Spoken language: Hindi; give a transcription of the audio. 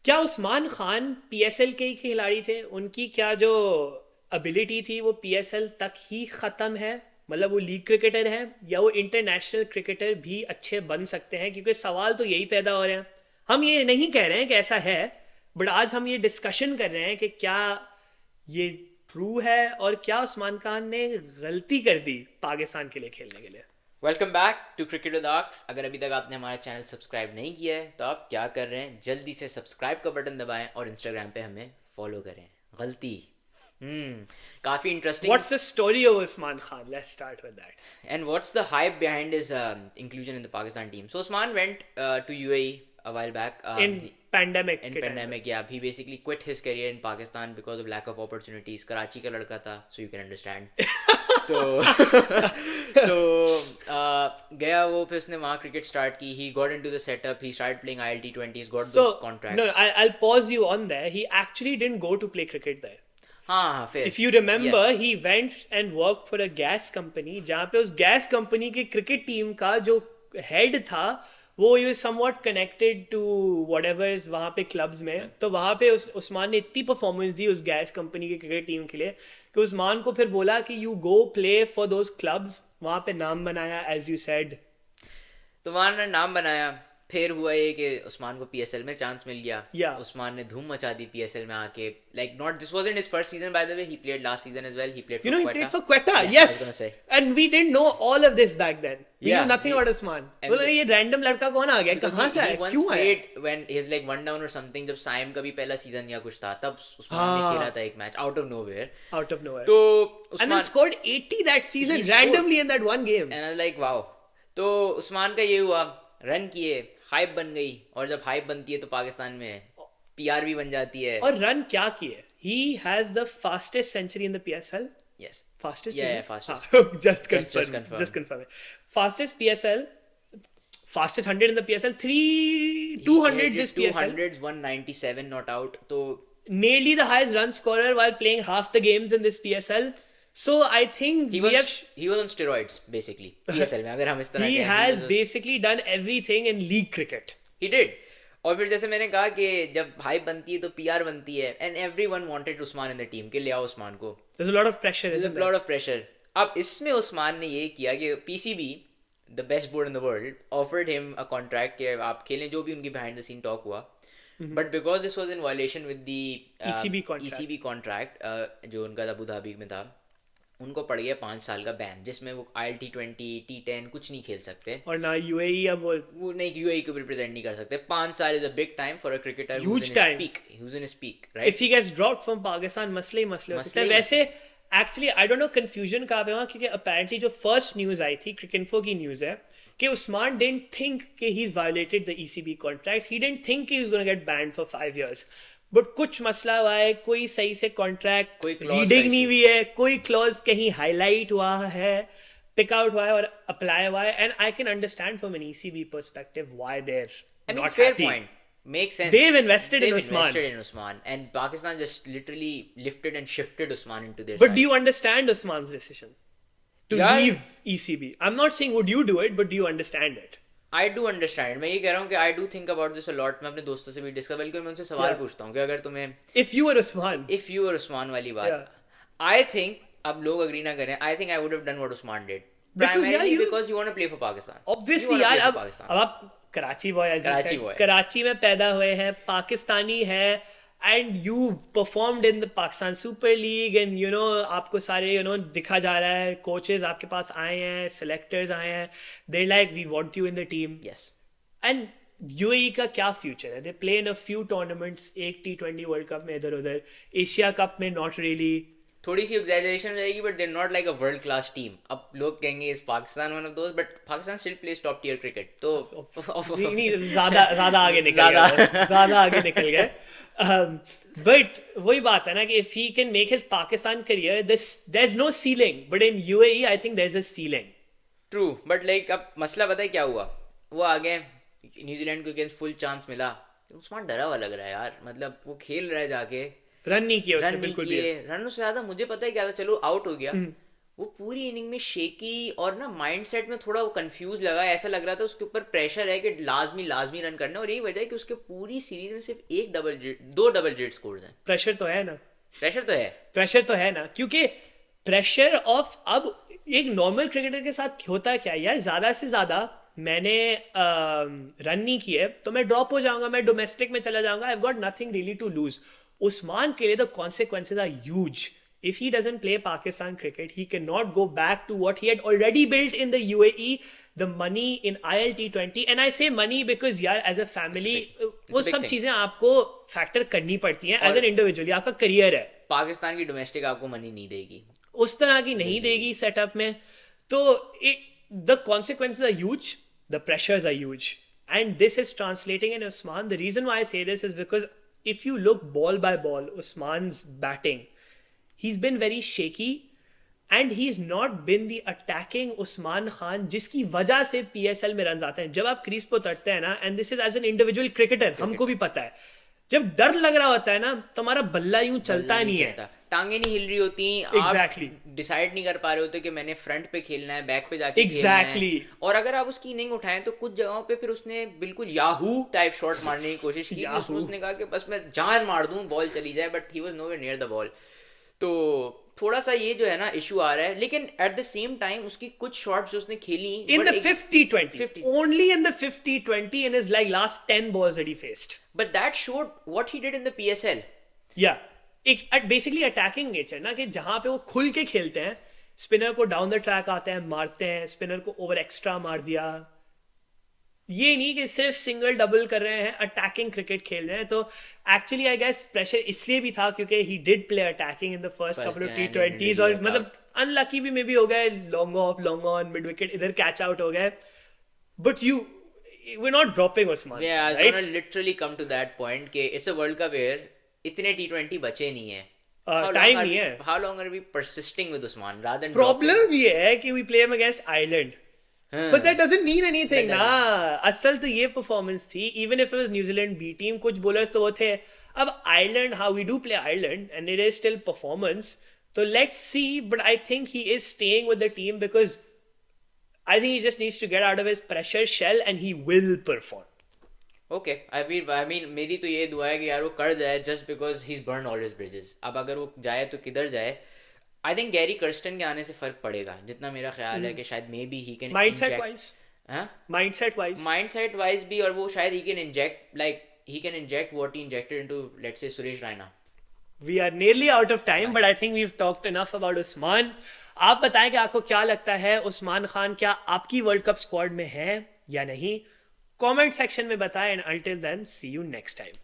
क्या उस्मान खान पीएसएल के ही खिलाड़ी थे? उनकी क्या जो एबिलिटी थी वो पीएसएल तक ही ख़त्म है? मतलब वो लीग क्रिकेटर हैं या वो इंटरनेशनल क्रिकेटर भी अच्छे बन सकते हैं? क्योंकि सवाल तो यही पैदा हो रहे हैं। हम ये नहीं कह रहे हैं कि ऐसा है, बट आज हम ये डिस्कशन कर रहे हैं कि क्या ये ट्रू है और क्या उस्मान खान ने गलती कर दी पाकिस्तान के लिए खेलने के लिए। Welcome back to cricket with Arks. अगर अभी तक आपने हमारा चैनल सब्सक्राइब नहीं किया है तो आप क्या कर रहे हैं, जल्दी से सब्सक्राइब का बटन दबाएं और इंस्टाग्राम पे हमें फॉलो करें। गलती काफ़ी interesting. What's the story of Usman Khan? Let's start with that. And what's the hype behind his inclusion in the Pakistan team? So Usman went to UAE a while back. In pandemic In के time pandemic, yeah, he basically quit his career in Pakistan because of lack of opportunities. Karachi का लड़का था, so you can understand. तो गया वो, फिर उसने वहाँ क्रिकेट स्टार्ट की. He got into the setup. He started playing ILT20s. Got So, those no, contracts. I'll pause you on there. He actually didn't go to play cricket there. हाँ फिर If you remember, yes. he went and worked for a gas company, जहाँ पे उस gas company के cricket team का जो head था वो ये somewhat connected to whatever वहाँ पे clubs में, तो वहाँ पे उस्मान ने इतनी performance दी उस gas company के cricket team के लिए कि उस्मान को फिर बोला कि you go play for those clubs. वहाँ पे नाम बनाया as you said. तो वहाँ ने नाम बनाया. फिर हुआ ये कि उस्मान को पीएसएल में चांस मिल गया. Yeah. उस्मान ने धूम मचा दी पीएसएल में आके. Like not this wasn't his first season, by the way. He played last season as well. He played for You know, he Quetta. played for Quetta, Yes, I was yes. gonna say. And we didn't know all of this back then. We Yeah, knew nothing about Usman. and बोले ये random लड़का कौन आ गया? Because कहाँ से he आया? once क्यों आया? played when he's like one down or something. जब साइम का भी पहला सीजन या कुछ था, तब उस्मान ने खेला था एक match out of nowhere. Out of nowhere. तो And then Usman scored 80 that season He scored. randomly in that one game. and I was like wow. तो उस्मान का ये हुआ, रन किए, हाइप बन गई. और जब हाइप बनती है तो पाकिस्तान में पीआर भी बन जाती है. और रन क्या किए? He has the fastest century in the PSL. Yes. Fastest? Yeah, is yeah, it? fastest. हाँ, just confirm. just confirm. Just confirm it. Fastest PSL. Fastest 100 in the PSL. 200s is PSL. 200s, 197 not out. तो Nearly the highest run scorer while playing half the games in this PSL. So I think he was on steroids basically PSL में, अगर हम इस तरह he कहें. has basically done everything in league cricket. He did. और फिर जैसे मैंने कहा कि जब हाइप बनती है तो पीआर बनती है. And everyone wanted Usman in the team के, ले आओ उस्मान को. There's a lot of pressure, There's a isn't there? lot of pressure. अब इसमें उस्मान ने ये किया कि PCB, the best board in the world, offered him a contract कि आप खेलें, जो भी उनकी बिहाइंड द सीन टॉक हुआ. But because this was in violation with the ECB contract जो उनका अबू धाबी में था, उनको पड़ गया 5 साल का बैन, जिसमें वो ILT20, T10 कुछ नहीं खेल सकते. और ना UAE अब वो नहीं, यूएई को रिप्रेजेंट नहीं कर सकते. 5 साल is a big time for a cricketer. Huge time. Who's in his peak, if right? he gets dropped from Pakistan मसले ही मसले हो सकते हैं. मसले ही वैसे actually I don't know confusion कहाँ पे हुआ, क्योंकि अपेरेंटली जो फर्स्ट न्यूज आई थी, क्रिकइन्फो की न्यूज है कि उस्मान डिडंट थिंक कि he is violated the ECB contracts. He didn't think he is gonna get band for 5 years. But कुछ मसला हुआ है, कोई सही से कॉन्ट्रैक्ट कोई clause रीडिंग का नहीं issue. हुई है, कोई क्लॉज कहीं हाईलाइट हुआ है, पिक आउट हुआ है और अप्लाई हुआ है. And I can understand from an ECB perspective why they are I mean, not fair happy. point. Makes sense. They've invested in Usman. invested in Usman. And Pakistan just literally lifted and shifted Usman into their But side. do you understand Usman's decision to Yeah. leave ECB? I'm not saying would you do it, but do you understand it? I do understand. मैं ये कह रहा हूँ कि I do think about this a lot. मैं अपने दोस्तों से भी डिस्कस, बल्कि मैं उनसे सवाल Yeah. पूछता हूँ कि अगर तुम्हें If you were Usman, if you were Usman वाली बात, Yeah. I think, अब लोग अग्री ना करें, I think I would have done what Usman did. Because, yeah, Primarily you- because you want to play for Pakistan. obviously You wanna यार, play for अब Pakistan. आप कराची बॉय, कराची boy. कराची में पैदा हुए हैं, पाकिस्तानी है, and you performed in the Pakistan Super League, and you know आपको सारे दिखा जा रहा है, coaches आपके पास आए हैं, selectors आए हैं, they're like we want you in the team. Yes. And UAE का क्या फ्यूचर है? They play in a few tournaments, एक T20 वर्ल्ड कप में इधर उधर, एशिया कप में नॉट रियली. थोड़ी सी एग्जैजरेशन हो जाएगी, but they not like a world class team. अब लोग कहेंगे is Pakistan one of those, but Pakistan still plays top tier cricket. तो नहीं, ज्यादा आगे निकल गए, ज्यादा आगे निकल गए. बट वही बात है ना कि if he can make his Pakistan career, there is no ceiling, but in UAE I think there is a ceiling. True, but like अब मसला पता है क्या हुआ? वो आ गए, न्यूजीलैंड को अगेंस्ट फुल चांस मिला. उस्मान डरा हुआ लग रहा है यार. मतलब वो खेल रहा है, जाके रन नहीं किया उसने रन नहीं बिल्कुल भी. किए. रनों से ज्यादा मुझे पता है क्या था, चलो आउट हो गया, वो पूरी इनिंग में शेकी और ना माइंडसेट में थोड़ा वो कंफ्यूज लगा, ऐसा लग रहा था उसके ऊपर प्रेशर है कि लाजमी लाजमी रन करना, और यही वजह है कि उसके पूरी सीरीज में सिर्फ दो डबल डिजिट स्कोर्स हैं। प्रेशर तो है ना, प्रेशर तो है। प्रेशर तो है ना, क्योंकि प्रेशर ऑफ अब एक नॉर्मल क्रिकेटर के साथ होता क्या है यार, ज्यादा से ज्यादा मैंने रन नहीं किए तो मैं ड्रॉप हो जाऊंगा, मैं डोमेस्टिक में चला जाऊंगा, I got nothing really to lose. Usman के लिए the consequences are huge. If he doesn't play Pakistan cricket, he cannot go back to what he had already built in the UAE, the money in ILT20. And I say money because यार as a family वो सब चीजें आपको फैक्टर करनी पड़ती हैं एज एन इंडिविजुअली, आपका करियर है। पाकिस्तान की डोमेस्टिक आपको मनी नहीं देगी, उस तरह की नहीं देगी सेटअप में, तो the consequences are huge, the pressures are huge, and this is translating in Usman. The reason why I say this is because if you look ball by ball, Usman's batting, he's been very shaky and he's not been the attacking Usman Khan जिसकी वजह से PSL में रन आते हैं। जब आप क्रीज पे उतरते हैं ना, and this is as an individual cricketer, हमको भी पता है, जब डर लग रहा होता है ना तो हमारा बल्ला यूं चलता नहीं है, टांगे नहीं हिल रही होती, Exactly. आप डिसाइड नहीं कर पा रहे होते कि मैंने फ्रंट पे खेलना है, बैक पे जाके Exactly. खेलना है। और अगर आप उसकी इनिंग उठाएं तो कुछ जगहों पे फिर उसने बिल्कुल याहू टाइप शॉट मारने की कोशिश की, उसने कहा कि बस मैं जान मार दूं, बॉल चली जाए, but he was nowhere near the ball. तो थोड़ा सा ये जो है ना इशू आ रहा है, लेकिन एट द सेम टाइम उसकी कुछ शॉट्स जो उसने खेली in the 50-20, only in the 50-20 in his like last 10 balls that he faced, but that showed what he did in the PSL. yeah, एक बेसिकली अटैकिंग नेचर ना, कि जहां पे वो खुल के खेलते हैं, स्पिनर को डाउन द ट्रैक आते हैं, मारते हैं, स्पिनर को ओवर एक्स्ट्रा मार दिया, ये नहीं कि सिर्फ सिंगल डबल कर रहे हैं, अटैकिंग क्रिकेट खेल रहे हैं। तो एक्चुअली आई गेस प्रेशर इसलिए भी था क्योंकि he did play attacking in the first couple of T20s, और मतलब अनलकी भी मे बी हो गए, long off, long on, mid wicket इधर कैच आउट हो गए, but we're not dropping Usman. Yeah, I was right? gonna literally come to that point कि it's a World Cup where इतने T20 बचे नहीं है, टाइम नहीं है। How long are we persisting with Usman rather than problem ये है कि we play him against Ireland. But that doesn't mean anything ना, असल तो ये परफॉर्मेंस थी, even if it was New Zealand B team, कुछ bowlers तो वो थे। अब Ireland, how we do play Ireland and it is still performance, so let's see, but I think he is staying with the team because I think he just needs to get out of his pressure shell and he will perform. Okay, I mean मेरी तो ये दुआ है कि यार वो कर जाए, just because he's burned all his bridges. अब अगर वो जाए तो किधर जाए? I think गैरी कर्स्टन के आने से फर्क पड़ेगा, जितना मेरा ख्याल है कि शायद may be he can mindset wise, mindset wise भी, और वो शायद he can inject what he injected into, let's say, Suresh Raina. We are nearly out of time, but I think we've talked enough about Usman. आप बताएं कि आपको क्या लगता है, उस्मान खान क्या आपकी वर्ल्ड कप स्क्वाड में है या नहीं? कमेंट सेक्शन में बताएं, and until then, see you next time.